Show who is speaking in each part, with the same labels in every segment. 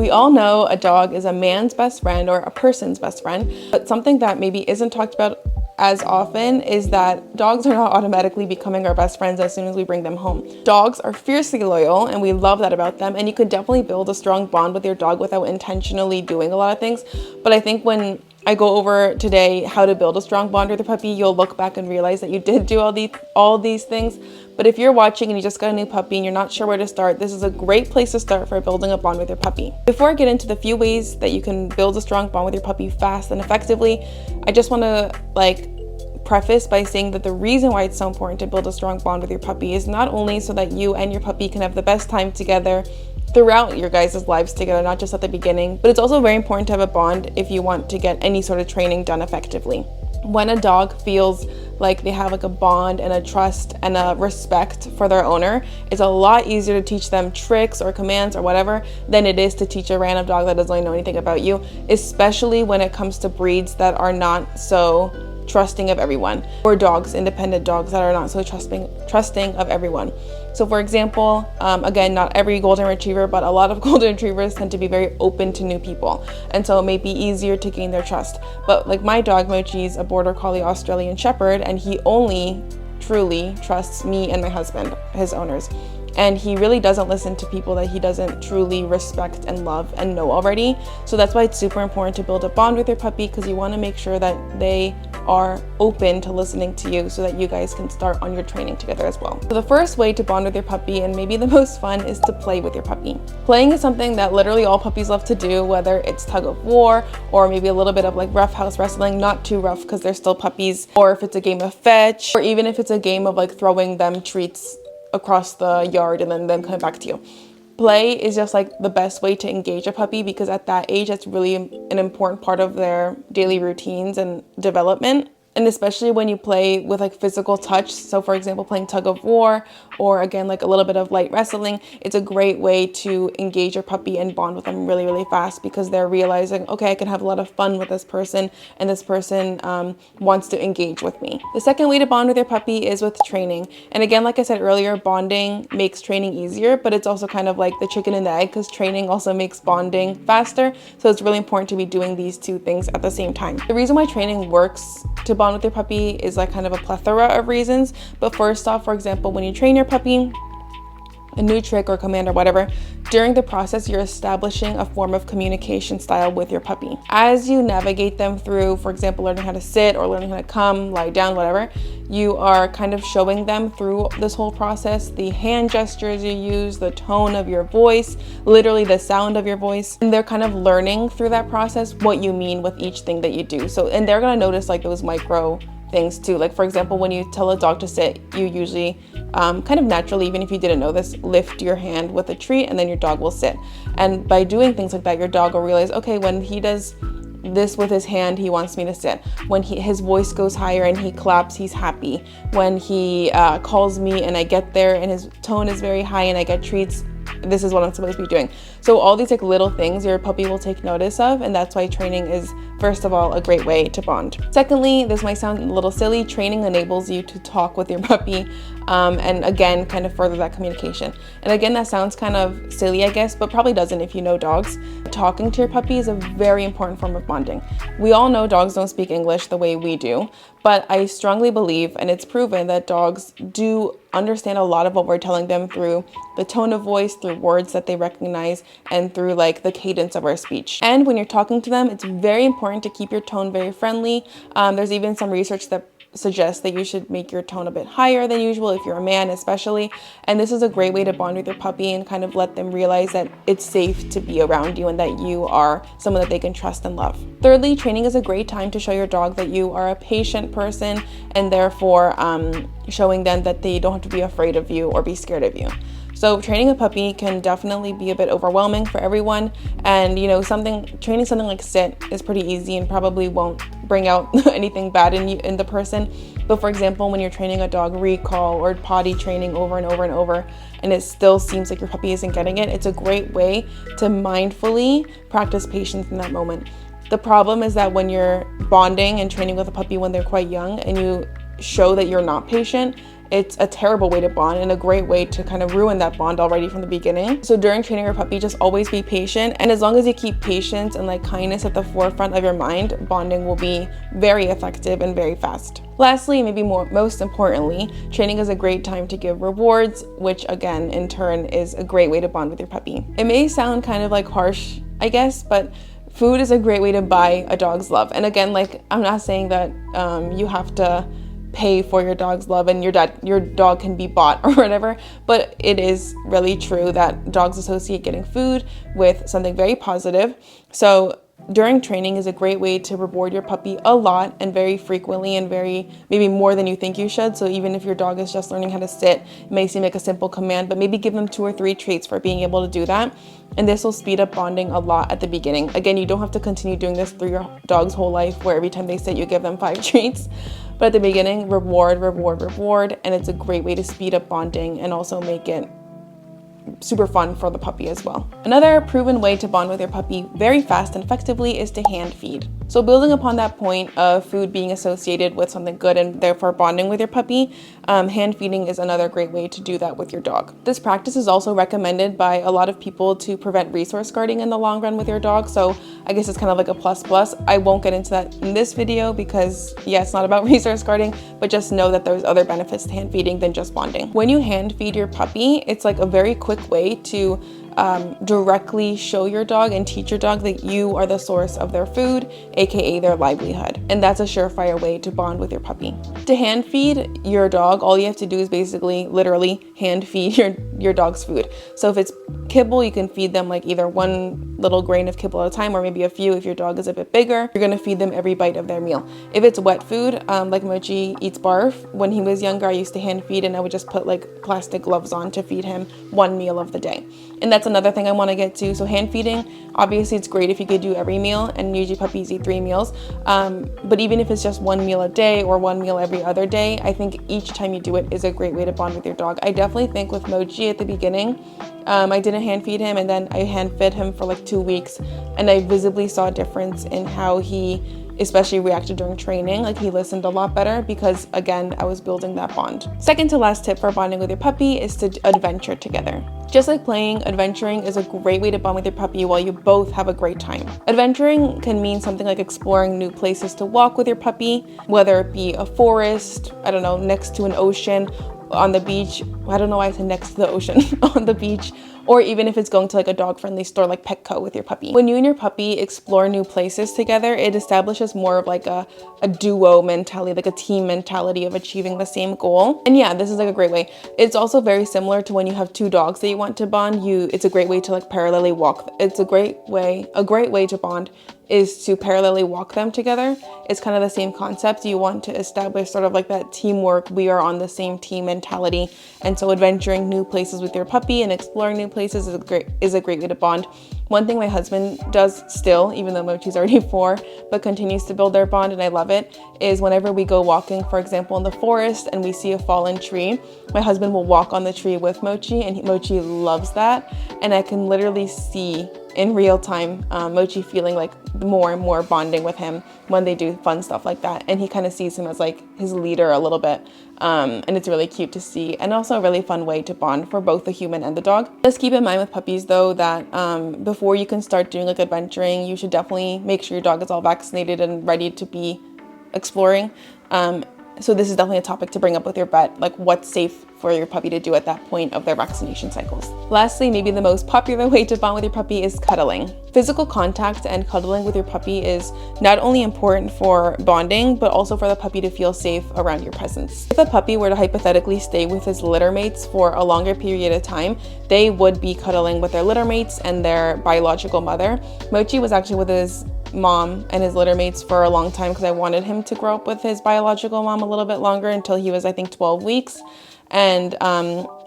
Speaker 1: We all know a dog is a man's best friend or a person's best friend, but something that maybe isn't talked about as often is that dogs are not automatically becoming our best friends as soon as we bring them home. Dogs are fiercely loyal, and we love that about them, and you could definitely build a strong bond with your dog without intentionally doing a lot of things. But I think when I go over today how to build a strong bond with your puppy, you'll look back and realize that you did do all these things. But if you're watching and you just got a new puppy and you're not sure where to start, this is a great place to start for building a bond with your puppy. Before I get into the few ways that you can build a strong bond with your puppy fast and effectively, I just want to preface by saying that the reason why it's so important to build a strong bond with your puppy is not only so that you and your puppy can have the best time together throughout your guys' lives together, not just at the beginning, but it's also very important to have a bond if you want to get any sort of training done effectively. When a dog feels like they have a bond and a trust and a respect for their owner, it's a lot easier to teach them tricks or commands or whatever than it is to teach a random dog that doesn't really know anything about you, especially when it comes to breeds that are not so trusting of everyone, or dogs, independent dogs that are not so trusting of everyone. So for example, again, not every golden retriever, but a lot of golden retrievers tend to be very open to new people, and so it may be easier to gain their trust. But like my dog Mochi is a border collie Australian shepherd, and he only truly trusts me and my husband, his owners. And he really doesn't listen to people that he doesn't truly respect and love and know already. So that's why it's super important to build a bond with your puppy, because you want to make sure that they are open to listening to you so that you guys can start on your training together as well. So the first way to bond with your puppy, and maybe the most fun, is to play with your puppy. Playing is something that literally all puppies love to do, whether it's tug of war or maybe a little bit of rough house wrestling, not too rough because they're still puppies, or if it's a game of fetch, or even if it's a game of throwing them treats across the yard and then them coming back to you. Play is just the best way to engage a puppy, because at that age, that's really an important part of their daily routines and development. And especially when you play with physical touch, so for example playing tug of war, or again a little bit of light wrestling, it's a great way to engage your puppy and bond with them really, really fast, because they're realizing, okay, I can have a lot of fun with this person, and this person wants to engage with me. The second way to bond with your puppy is with training. And again, like I said earlier, bonding makes training easier, but it's also kind of like the chicken and the egg, because training also makes bonding faster. So it's really important to be doing these two things at the same time. The reason why training works to bond with your puppy is kind of a plethora of reasons. But first off, for example, when you train your puppy a new trick or command or whatever, during the process you're establishing a form of communication style with your puppy. As you navigate them through, for example, learning how to sit or learning how to come, lie down, whatever, you are kind of showing them through this whole process the hand gestures you use, the tone of your voice, literally the sound of your voice, and they're kind of learning through that process what you mean with each thing that you do. So, and they're gonna notice those micro things too. For example, when you tell a dog to sit, you usually kind of naturally, even if you didn't know this, lift your hand with a treat, and then your dog will sit. And by doing things like that, your dog will realize, okay, when he does this with his hand, he wants me to sit. When his voice goes higher and he claps, he's happy. When he calls me and I get there and his tone is very high and I get treats, this is what I'm supposed to be doing. So all these little things your puppy will take notice of, and that's why training is, first of all, a great way to bond. Secondly, this might sound a little silly, training enables you to talk with your puppy, and again, kind of further that communication. And again, that sounds kind of silly, I guess, but probably doesn't if you know dogs. Talking to your puppy is a very important form of bonding. We all know dogs don't speak English the way we do, but I strongly believe, and it's proven, that dogs do understand a lot of what we're telling them through the tone of voice, through words that they recognize, and through the cadence of our speech. And when you're talking to them, it's very important to keep your tone very friendly. There's even some research that suggests that you should make your tone a bit higher than usual if you're a man especially. And this is a great way to bond with your puppy and kind of let them realize that it's safe to be around you and that you are someone that they can trust and love. Thirdly, training is a great time to show your dog that you are a patient person, and therefore showing them that they don't have to be afraid of you or be scared of you. So training a puppy can definitely be a bit overwhelming for everyone, and training something like sit is pretty easy and probably won't bring out anything bad in the person. But for example, when you're training a dog recall or potty training over and over and over, and it still seems like your puppy isn't getting it, it's a great way to mindfully practice patience in that moment. The problem is that when you're bonding and training with a puppy when they're quite young and you show that you're not patient, it's a terrible way to bond and a great way to kind of ruin that bond already from the beginning. So during training your puppy, just always be patient. And as long as you keep patience and like kindness at the forefront of your mind, bonding will be very effective and very fast. Lastly, maybe most importantly, training is a great time to give rewards, which again, in turn, is a great way to bond with your puppy. It may sound kind of like harsh, I guess, but food is a great way to buy a dog's love. And again, like, I'm not saying that you have to pay for your dog's love and your dog can be bought or whatever, but it is really true that dogs associate getting food with something very positive. So during training is a great way to reward your puppy a lot and very frequently and maybe more than you think you should. So even if your dog is just learning how to sit, it may seem like a simple command, but maybe give them 2 or 3 treats for being able to do that. And this will speed up bonding a lot at the beginning. Again, you don't have to continue doing this through your dog's whole life where every time they sit, you give them 5 treats. But at the beginning, reward, and it's a great way to speed up bonding and also make it super fun for the puppy as well. Another proven way to bond with your puppy very fast and effectively is to hand feed. So building upon that point of food being associated with something good and therefore bonding with your puppy, hand feeding is another great way to do that with your dog. This practice is also recommended by a lot of people to prevent resource guarding in the long run with your dog. So I guess it's kind of like a plus. I won't get into that in this video because yeah, it's not about resource guarding, but just know that there's other benefits to hand feeding than just bonding. When you hand feed your puppy, it's like a very quick way to directly show your dog and teach your dog that you are the source of their food, aka their livelihood. And that's a surefire way to bond with your puppy. To hand feed your dog, all you have to do is basically literally hand feed your dog's food. So if it's kibble, you can feed them like either 1 little grain of kibble at a time or maybe a few if your dog is a bit bigger. You're gonna feed them every bite of their meal. If it's wet food, like Mochi eats barf, when he was younger, I used to hand feed and I would just put like plastic gloves on to feed him 1 meal of the day. And that's another thing I want to get to. So hand feeding, obviously it's great if you could do every meal, and usually puppies eat 3 meals. But even if it's just 1 meal a day or 1 meal every other day, I think each time you do it is a great way to bond with your dog. I definitely think with Mochi at the beginning, I didn't hand feed him and then I hand fed him for like 2 weeks, and I visibly saw a difference in how he especially reacted during training. Like he listened a lot better because again, I was building that bond. Second to last tip for bonding with your puppy is to adventure together. Just like playing, adventuring is a great way to bond with your puppy while you both have a great time. Adventuring can mean something like exploring new places to walk with your puppy, whether it be a forest, I don't know, next to an ocean, on the beach. I don't know why I said next to the ocean, on the beach, or even if it's going to like a dog-friendly store like Petco with your puppy. When you and your puppy explore new places together, it establishes more of like a duo mentality, like a team mentality of achieving the same goal. And yeah, this is like a great way. It's also very similar to when you have 2 dogs that you want to bond. It's a great way to like parallelly walk. It's a great way to bond is to parallelly walk them together. It's kind of the same concept. You want to establish sort of like that teamwork, we are on the same team mentality. And so adventuring new places with your puppy and exploring new places is a great way to bond. One thing my husband does still, even though Mochi's already 4, but continues to build their bond, and I love it, is whenever we go walking, for example, in the forest and we see a fallen tree, my husband will walk on the tree with Mochi, and Mochi loves that. And I can literally see in real time Mochi feeling like more and more bonding with him when they do fun stuff like that. And he kind of sees him as like his leader a little bit. And it's really cute to see, and also a really fun way to bond for both the human and the dog. Just keep in mind with puppies though that before you can start doing like adventuring, you should definitely make sure your dog is all vaccinated and ready to be exploring. So this is definitely a topic to bring up with your vet, like what's safe for your puppy to do at that point of their vaccination cycles. Lastly, maybe the most popular way to bond with your puppy is cuddling. Physical contact and cuddling with your puppy is not only important for bonding, but also for the puppy to feel safe around your presence. If a puppy were to hypothetically stay with his litter mates for a longer period of time, they would be cuddling with their litter mates and their biological mother. Mochi was actually with his mom and his litter mates for a long time because I wanted him to grow up with his biological mom a little bit longer, until he was, I think, 12 weeks. And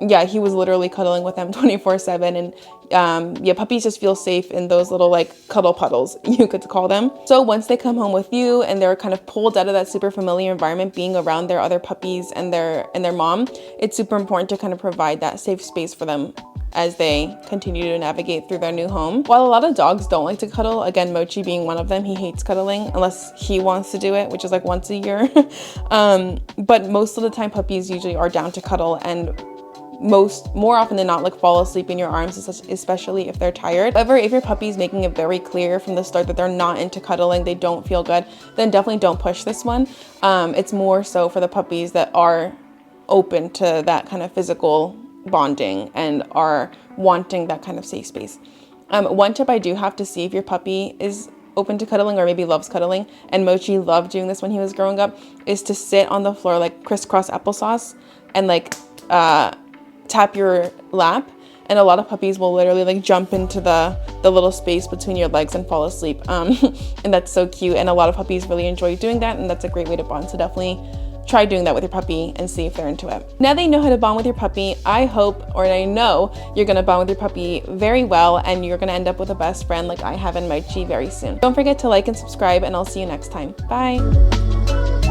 Speaker 1: yeah, he was literally cuddling with them 24/7. And yeah, puppies just feel safe in those little like cuddle puddles, you could call them. So once they come home with you and they're kind of pulled out of that super familiar environment, being around their other puppies and their mom, it's super important to kind of provide that safe space for them as they continue to navigate through their new home. While a lot of dogs don't like to cuddle, again, Mochi being one of them, he hates cuddling unless he wants to do it, which is like once a year. But most of the time puppies usually are down to cuddle, and more often than not, like fall asleep in your arms, especially if they're tired. However, if your puppy is making it very clear from the start that they're not into cuddling, they don't feel good, then definitely don't push this one. It's more so for the puppies that are open to that kind of physical bonding and are wanting that kind of safe space. One tip I do have to see if your puppy is open to cuddling or maybe loves cuddling, and Mochi loved doing this when he was growing up, is to sit on the floor like crisscross applesauce and like tap your lap. And a lot of puppies will literally like jump into the little space between your legs and fall asleep. And that's so cute, and a lot of puppies really enjoy doing that, and that's a great way to bond. So definitely try doing that with your puppy and see if they're into it. Now that you know how to bond with your puppy, I know you're gonna bond with your puppy very well, and you're gonna end up with a best friend like I have in Mochi very soon. Don't forget to like and subscribe, and I'll see you next time. Bye.